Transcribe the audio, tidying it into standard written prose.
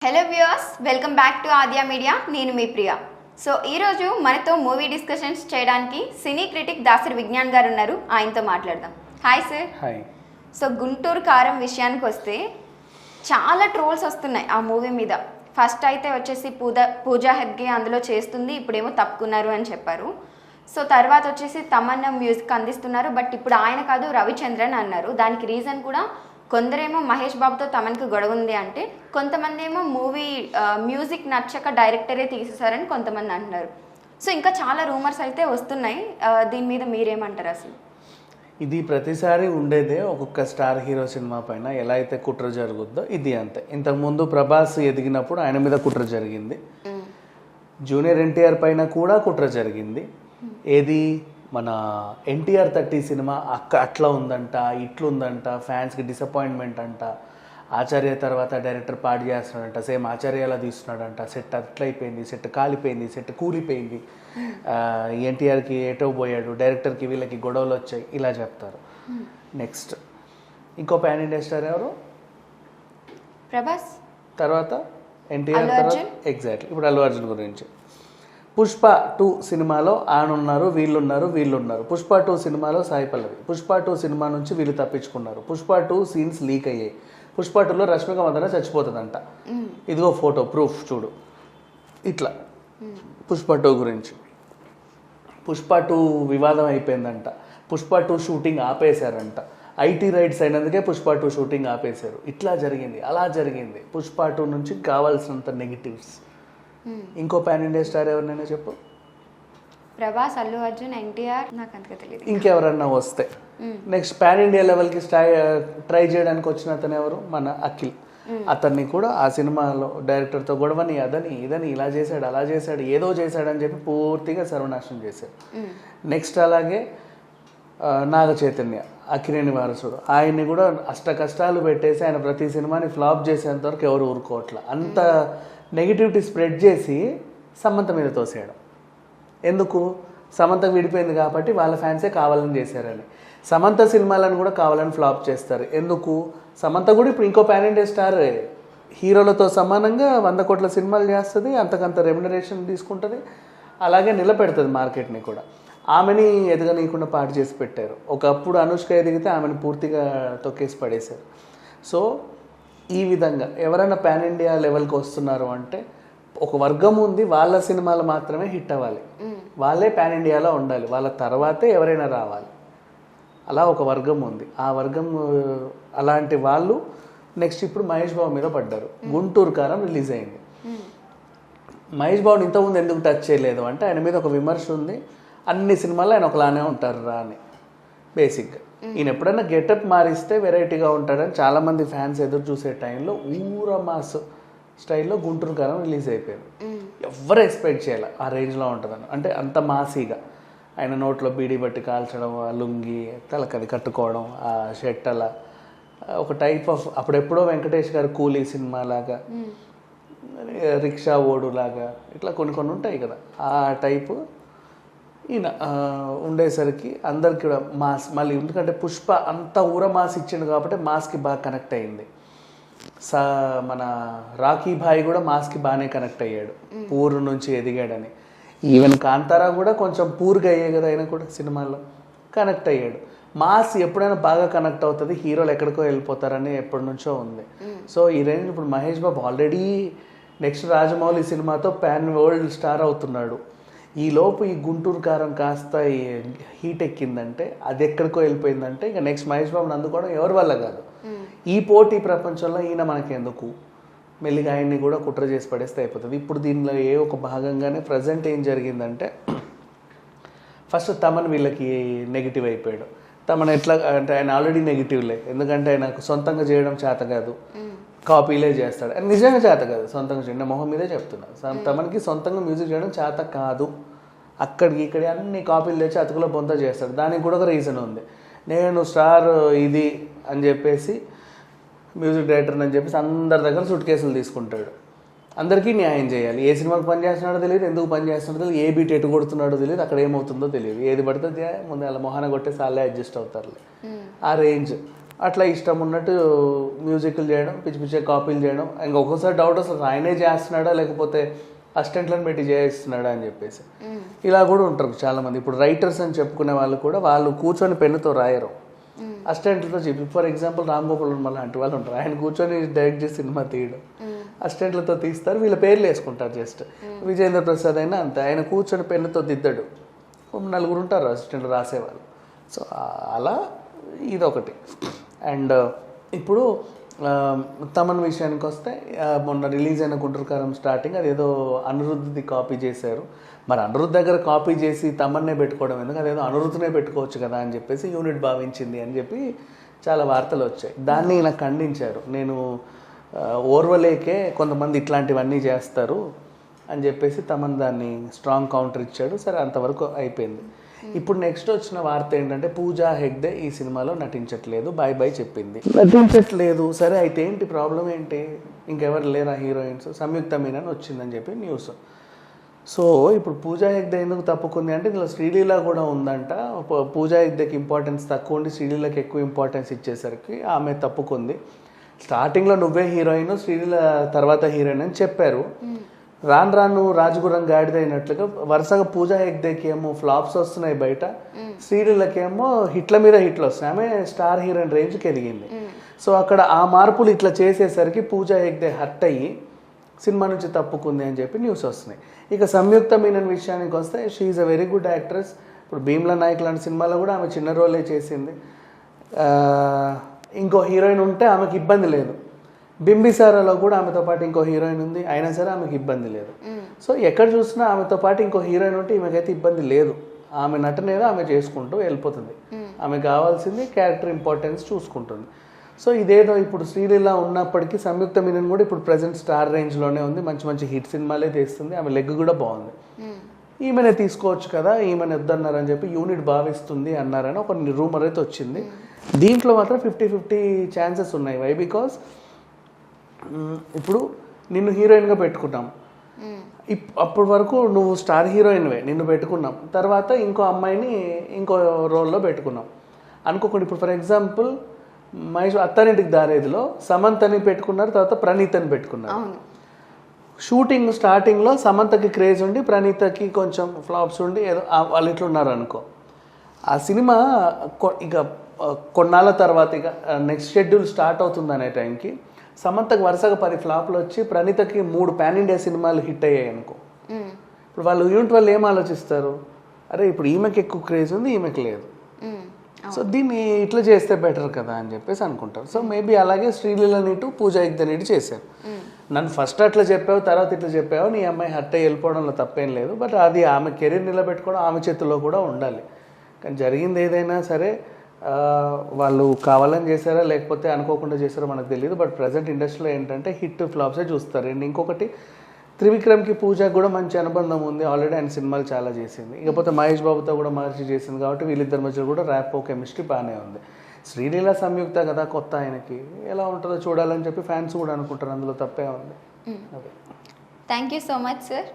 Hello viewers, welcome back to Aadya media. నేను మీ Priya. So ఈరోజు మనతో మూవీ డిస్కషన్స్ చేయడానికి సినీ క్రిటిక్ దాసరి విజ్ఞాన్ గారు ఉన్నారు. ఆయనతో మాట్లాడదాం. Hi sir. Hi. So Guntur కారం విషయానికి వస్తే చాలా ట్రోల్స్ వస్తున్నాయి ఆ మూవీ మీద. ఫస్ట్ అయితే వచ్చేసి పూజా హెగ్డే అందులో చేస్తుంది, ఇప్పుడేమో తప్పుకున్నారు అని చెప్పారు. సో తర్వాత వచ్చేసి తమన్నా మ్యూజిక్ అందిస్తున్నారు, బట్ ఇప్పుడు ఆయన కాదు రవిచంద్రన్ అన్నారు. దానికి రీజన్ కూడా కొందరేమో మహేష్ బాబుతో తమన్కి గొడవ ఉంది అంటే, కొంతమంది ఏమో మూవీ మ్యూజిక్ నచ్చక డైరెక్టరే తీసేశారని కొంతమంది అంటున్నారు. సో ఇంకా చాలా రూమర్స్ అయితే వస్తున్నాయి. దీని మీద మీరేమంటారు? అసలు ఇది ప్రతిసారి ఉండేదే. ఒక్కొక్క స్టార్ హీరో సినిమా పైన ఎలా అయితే కుట్ర జరుగుద్దో ఇది అంతే. ఇంతకుముందు ప్రభాస్ ఎదిగినప్పుడు ఆయన మీద కుట్ర జరిగింది. జూనియర్ ఎన్టీఆర్ పైన కూడా కుట్ర జరిగింది. ఏది మన ఎన్టీఆర్ 30 సినిమా అట్లా ఉందంట, ఇట్లుందంట, ఫ్యాన్స్కి డిసప్పాయింట్మెంట్ అంట. ఆచార్య తర్వాత డైరెక్టర్ పాడు చేస్తున్నాడంట, సేమ్ ఆచార్యలా తీస్తున్నాడంట. సెట్ అట్లయిపోయింది, సెట్ కాలిపోయింది, సెట్ కూలిపోయింది, ఎన్టీఆర్కి ఎటో పోయాడు, డైరెక్టర్కి వీళ్ళకి గొడవలు వచ్చాయి, ఇలా చెప్తారు. నెక్స్ట్ ఇంకో ప్యాన్ ఇండియా స్టార్ ఎవరు? ప్రభాస్ తర్వాత ఎన్టీఆర్ తర్వాత ఎగ్జాక్ట్లీ ఇప్పుడు అల్లు అర్జున్ గురించి. పుష్ప 2 సినిమాలో ఆనున్నారు, వీళ్ళున్నారు. పుష్ప 2 సినిమాలో సాయి పల్లవి. పుష్ప 2 సినిమా నుంచి వీళ్ళు తప్పించుకున్నారు. పుష్ప 2 సీన్స్ లీక్ అయ్యాయి. పుష్ప 2లో రష్మిక మందన చచ్చిపోతుందంట. ఇదిగో ఫోటో ప్రూఫ్ చూడు. ఇట్లా పుష్ప 2 గురించి. పుష్ప 2 వివాదం అయిపోయిందంట. పుష్ప 2 షూటింగ్ ఆపేశారంట. ఐటీ రైట్స్ అయినందుకే పుష్ప 2 షూటింగ్ ఆపేశారు. ఇట్లా జరిగింది, అలా జరిగింది. పుష్ప 2 నుంచి కావాల్సినంత నెగిటివ్స్. ఇంకో ప్యాన్ ఇండియా స్టార్ ఎవరినైనా చెప్పు. ప్రభాస్, అల్లు అర్జున్, ఎన్టీఆర్, నాకు అంతగా తెలియదు. ఇంకెవరన్నా వస్తే నెక్స్ట్ ప్యాన్ ఇండియా లెవెల్కి ట్రై చేయడానికి వచ్చిన అతను ఎవరు? మన అఖిల్. అతన్ని కూడా ఆ సినిమాలో డైరెక్టర్తో గొడవని, అదని ఇదని, ఇలా చేశాడు, అలా చేశాడు, ఏదో చేశాడని చెప్పి పూర్తిగా సర్వనాశనం చేశాడు. నెక్స్ట్ అలాగే నాగ చైతన్య, అక్కినేని వారసుడు. ఆయన్ని కూడా అష్ట కష్టాలు పెట్టేసి ఆయన ప్రతి సినిమాని ఫ్లాప్ చేసేంత వరకు ఎవరు ఊరుకోవట్ల. అంత నెగిటివిటీ స్ప్రెడ్ చేసి సమంత మీద తోసేయడం. ఎందుకు? సమంతకు విడిపోయింది కాబట్టి వాళ్ళ ఫ్యాన్సే కావాలని చేశారని. సమంత సినిమాలను కూడా కావాలని ఫ్లాప్ చేస్తారు. ఎందుకు? సమంత కూడా ఇప్పుడు ఇంకో ప్యాన్ ఇండియా స్టార్, హీరోలతో సమానంగా 100 కోట్ల సినిమాలు చేస్తుంది, అంతకంత రెమ్యునరేషన్ తీసుకుంటుంది, అలాగే నిలబెడుతుంది మార్కెట్ని కూడా. ఆమెని ఎదగనీయకుండా పాటు చేసి పెట్టారు. ఒకప్పుడు అనుష్క ఎదిగితే ఆమెను పూర్తిగా తొక్కేసి పడేశారు. సో ఈ విధంగా ఎవరైనా ప్యాన్ ఇండియా లెవెల్కి వస్తున్నారు అంటే ఒక వర్గం ఉంది, వాళ్ళ సినిమాలు మాత్రమే హిట్ అవ్వాలి, వాళ్ళే ప్యాన్ ఇండియాలో ఉండాలి, వాళ్ళ తర్వాతే ఎవరైనా రావాలి. అలా ఒక వర్గం ఉంది. ఆ వర్గం అలాంటి వాళ్ళు నెక్స్ట్ ఇప్పుడు మహేష్ బాబు మీద పడ్డారు. గుంటూరు కారం రిలీజ్ అయింది. మహేష్ బాబుని ఇంతకుముందు ఎందుకు టచ్ చేయలేదు అంటే ఆయన మీద ఒక విమర్శ ఉంది, అన్ని సినిమాల్లో ఆయన ఒకలానే ఉంటారు రా అని. బేసిక్గా ఈయన ఎప్పుడైనా గెటప్ మారిస్తే వెరైటీగా ఉంటాడని చాలామంది ఫ్యాన్స్ ఎదురు చూసే టైంలో ఊరమాస్ స్టైల్లో గుంటూరు కారం రిలీజ్ అయిపోయారు. ఎవరు ఎక్స్పెక్ట్ చేయాలి ఆ రేంజ్లో ఉంటుందని. అంటే అంత మాసీగా ఆయన నోట్లో బీడీ బట్టి కాల్చడం, ఆ లుంగి తలకది కట్టుకోవడం, ఆ షర్ట్ అలా ఒక టైప్ ఆఫ్, అప్పుడెప్పుడో వెంకటేష్ గారు కూలీ సినిమా లాగా, రిక్షా ఓడు లాగా, ఇట్లా కొన్ని ఉంటాయి కదా, ఆ టైపు ఈయన ఉండేసరికి అందరికి కూడా మాస్. మళ్ళీ ఎందుకంటే పుష్ప అంత ఊర మాస్ ఇచ్చిండు కాబట్టి మాస్కి బాగా కనెక్ట్ అయ్యింది. మన రాఖీ భాయ్ కూడా మాస్కి బాగానే కనెక్ట్ అయ్యాడు, పూర్ నుంచి ఎదిగాడని. ఈవెన్ కాంతారా కూడా కొంచెం పూర్గా అయ్యాయి కదా, ఆయన కూడా సినిమాల్లో కనెక్ట్ అయ్యాడు. మాస్ ఎప్పుడైనా బాగా కనెక్ట్ అవుతుంది, హీరోలు ఎక్కడికో వెళ్ళిపోతారని ఎప్పటి నుంచో ఉంది. సో ఈ రేంజ్ ఇప్పుడు మహేష్ బాబు ఆల్రెడీ నెక్స్ట్ రాజమౌళి సినిమాతో ప్యాన్ వరల్డ్ స్టార్ అవుతున్నాడు. ఈలోపు ఈ గుంటూరు కారం కాస్త హీట్ ఎక్కిందంటే, అది ఎక్కడికో వెళ్ళిపోయిందంటే ఇంకా నెక్స్ట్ మహేష్ బాబుని అందుకోవడం ఎవరి వల్ల కాదు. ఈ పోటీ ప్రపంచంలో ఈయన మనకి ఎందుకు, మెల్లిగా ఆయన్ని కూడా కుట్ర చేసి పడేస్తే అయిపోతుంది. ఇప్పుడు దీనిలో ఒక భాగంగానే ప్రజెంట్ ఏం జరిగిందంటే, ఫస్ట్ తమన్ వీళ్ళకి నెగిటివ్ అయిపోయాడు. తమన్ ఎట్లా అంటే ఆయన ఆల్రెడీ నెగిటివ్లే, ఎందుకంటే ఆయనకు సొంతంగా చేయడం చేత కాదు, కాపీలే చేస్తాడు. అని నిజంగా చేత కాదు సొంతంగా చేయడం, మొహం మీదే చెప్తున్నాను. తమనికి సొంతంగా మ్యూజిక్ చేయడం చేత కాదు. అక్కడికి ఇక్కడ అన్ని కాపీలు తెచ్చి అతుకులో బొంత చేస్తాడు. దానికి కూడా ఒక రీజన్ ఉంది. నేను స్టార్ ఇది అని చెప్పేసి మ్యూజిక్ డైరెక్టర్ అని చెప్పేసి అందరి దగ్గర సూట్ కేసులు తీసుకుంటాడు. అందరికీ న్యాయం చేయాలి. ఏ సినిమాకి పని చేస్తున్నాడో తెలియదు, ఎందుకు పని చేస్తున్నాడో తెలియదు, ఏ బీట్ ఎటు కొడుతున్నాడో తెలియదు, అక్కడ ఏమవుతుందో తెలియదు. ఏది పడితే ముందు అలా మొహాన కొట్టేసి వాళ్ళే అడ్జస్ట్ అవుతారులే. ఆ రేంజ్ అట్లా ఇష్టం ఉన్నట్టు మ్యూజిక్లు చేయడం, పిచ్చి పిచ్చి కాపీలు చేయడం. ఇంకా ఒక్కోసారి డౌట్ వస్తుంది ఆయనే చేస్తున్నాడా లేకపోతే అసిస్టెంట్లను పెట్టి చేయిస్తున్నాడా అని చెప్పేసి. ఇలా కూడా ఉంటారు చాలామంది. ఇప్పుడు రైటర్స్ అని చెప్పుకునే వాళ్ళు కూడా వాళ్ళు కూర్చొని పెన్నుతో రాయరు, అసిస్టెంట్లతో చెప్పి. ఫర్ ఎగ్జాంపుల్ రామ్ గోపాల్ వర్మ లాంటి వాళ్ళు ఉంటారు, ఆయన కూర్చొని డైరెక్ట్ చేసి సినిమా తీయడం, అసిస్టెంట్లతో తీస్తారు, వీళ్ళ పేర్లు వేసుకుంటారు. జస్ట్ విజేంద్ర ప్రసాద్ అయినా అంతే, ఆయన కూర్చొని పెన్నుతో దిద్దడు, నలుగురు ఉంటారు అసిస్టెంట్లు రాసేవాళ్ళు. సో అలా ఇదొకటి. అండ్ ఇప్పుడు తమన్ విషయానికి వస్తే మొన్న రిలీజ్ అయిన గుంటూరు కారం స్టార్టింగ్ అదేదో అనిరుద్ధ్ది కాపీ చేశారు. మరి అనిరుద్ధ్ దగ్గర కాపీ చేసి తమన్నే పెట్టుకోవడం ఎందుకు, అదేదో అనిరుద్ధ్నే పెట్టుకోవచ్చు కదా అని చెప్పేసి యూనిట్ భావించింది అని చెప్పి చాలా వార్తలు వచ్చాయి. దాన్ని నాకు ఖండించారు. నేను ఓర్వలేకే కొంతమంది ఇట్లాంటివన్నీ చేస్తారు అని చెప్పేసి తమన్ దాన్ని స్ట్రాంగ్ కౌంటర్ ఇచ్చాడు. సరే, అంతవరకు అయిపోయింది. ఇప్పుడు నెక్స్ట్ వచ్చిన వార్త ఏంటంటే పూజా హెగ్డే ఈ సినిమాలో నటించట్లేదు, బాయ్ బాయ్ చెప్పింది. నటించట్లేదు, సరే అయితే ఏంటి ప్రాబ్లం ఏంటి, ఇంకెవరు లేరా హీరోయిన్స్, సంయుక్త మీనన్ వచ్చిందని చెప్పి న్యూస్. సో ఇప్పుడు పూజా హెగ్డే ఎందుకు తప్పుకుంది అంటే ఇందులో శ్రీలీల కూడా ఉందంట. పూజా హెగ్డేకి ఇంపార్టెన్స్ తక్కువ ఉండి శ్రీలీలకి ఎక్కువ ఇంపార్టెన్స్ ఇచ్చేసరికి ఆమె తప్పుకుంది. స్టార్టింగ్లో నువ్వే హీరోయిన్, శ్రీలీల తర్వాత హీరోయిన్ అని చెప్పారు. రాను రాను రాజగురం గాడిదైనట్లుగా వరుసగా పూజా హెగ్డేకి ఏమో ఫ్లాప్స్ వస్తున్నాయి బయట, శ్రీలీలకేమో హిట్ల మీద హిట్లు వస్తున్నాయి. ఆమె స్టార్ హీరోయిన్ రేంజ్కి ఎదిగింది. సో అక్కడ ఆ మార్పులు ఇట్లా చేసేసరికి పూజా హెగ్డే హర్ట్ అయ్యి సినిమా నుంచి తప్పుకుంది అని చెప్పి న్యూస్ వస్తున్నాయి. ఇక సంయుక్త మీనన్ విషయానికి వస్తే she is a very good actress. ఇప్పుడు భీమ్లా నాయక్ లాంటి సినిమాలో కూడా ఆమె చిన్న రోలే చేసింది. ఇంకో హీరోయిన్ ఉంటే ఆమెకి ఇబ్బంది లేదు. బింబిసారాలో కూడా ఆమెతో పాటు ఇంకో హీరోయిన్ ఉంది, అయినా సరే ఆమెకి ఇబ్బంది లేదు. సో ఎక్కడ చూసినా ఆమెతో పాటు ఇంకో హీరోయిన్ ఉంటే ఈమెకైతే ఇబ్బంది లేదు. ఆమె నటన ఏదో ఆమె చేసుకుంటూ వెళ్ళిపోతుంది. ఆమె కావాల్సింది క్యారెక్టర్ ఇంపార్టెన్స్ చూసుకుంటుంది. సో ఇదేదో ఇప్పుడు శ్రీలీల ఉన్నప్పటికీ సంయుక్త మీనన్ కూడా ఇప్పుడు ప్రజెంట్ స్టార్ రేంజ్లోనే ఉంది, మంచి మంచి హిట్ సినిమాలే తీస్తుంది, ఆమె లెగ్ కూడా బాగుంది. ఈమెనే తీసుకోవచ్చు కదా, ఈమెను వద్దన్నారని చెప్పి యూనిట్ భావిస్తుంది అన్నారని ఒక రూమర్ అయితే వచ్చింది. దీంట్లో మాత్రం 50-50 ఛాన్సెస్ ఉన్నాయి. వై? బికాస్ ఇప్పుడు నిన్ను హీరోయిన్గా పెట్టుకున్నాం, అప్పటి వరకు నువ్వు స్టార్ హీరోయిన్వే, నిన్ను పెట్టుకున్నాం, తర్వాత ఇంకో అమ్మాయిని ఇంకో రోల్లో పెట్టుకున్నాం అనుకోకుండా. ఇప్పుడు ఫర్ ఎగ్జాంపుల్ మహేష్ అత్తారింటికి దారేదిలో సమంతని పెట్టుకున్నారు, తర్వాత ప్రణీతని పెట్టుకున్నారు. షూటింగ్ స్టార్టింగ్లో సమంతకి క్రేజ్ ఉండి ప్రణీతకి కొంచెం ఫ్లాప్స్ ఉండి ఏదో వాళ్ళు ఇట్లున్నారు అనుకో. ఆ సినిమా ఇక కొన్నాళ్ళ తర్వాత ఇక నెక్స్ట్ షెడ్యూల్ స్టార్ట్ అవుతుంది అనే టైంకి సమంతకు వరుసగా 10 ఫ్లాప్లు వచ్చి ప్రణీతకి 3 పాన్ ఇండియా సినిమాలు హిట్ అయ్యాయి అనుకో. ఇప్పుడు వాళ్ళు యూనిట్ వాళ్ళు ఏం ఆలోచిస్తారు, అరే ఇప్పుడు ఈమెకి ఎక్కువ క్రేజ్ ఉంది, ఈమెకి లేదు, సో దీన్ని ఇట్లా చేస్తే బెటర్ కదా అని చెప్పేసి అనుకుంటారు. సో మేబీ అలాగే శ్రీలీలని ఇటు పూజా హెగ్డే ఇటు చేశారు. నన్ను ఫస్ట్ అట్లా చెప్పావు, తర్వాత ఇట్లా చెప్పావు, నీ అమ్మాయి హర్ట్ అయ్యి వెళ్ళిపోవడంలో తప్పేం లేదు, బట్ అది ఆమె కెరీర్ నిలబెట్టుకోవడం ఆమె చేతుల్లో కూడా ఉండాలి. కానీ జరిగింది ఏదైనా సరే వాళ్ళు కావాలని చేశారా లేకపోతే అనుకోకుండా చేశారో మనకు తెలియదు. బట్ ప్రజెంట్ ఇండస్ట్రీలో ఏంటంటే హిట్ ఫ్లాప్సే చూస్తారు. అండ్ ఇంకొకటి త్రివిక్రమ్కి పూజకి కూడా మంచి అనుబంధం ఉంది, ఆల్రెడీ ఆయన సినిమాలు చాలా చేసింది. ఇకపోతే మహేష్ బాబుతో కూడా మార్చి చేసింది కాబట్టి వీళ్ళిద్దరి మధ్య కూడా ర్యాపో కెమిస్ట్రీ బాగానే ఉంది. శ్రీలీల సంయుక్త కదా కొత్త, ఆయనకి ఎలా ఉంటుందో చూడాలని చెప్పి ఫ్యాన్స్ కూడా అనుకుంటారు, అందులో తప్పే ఉంది. అదే. Thank you so much sir.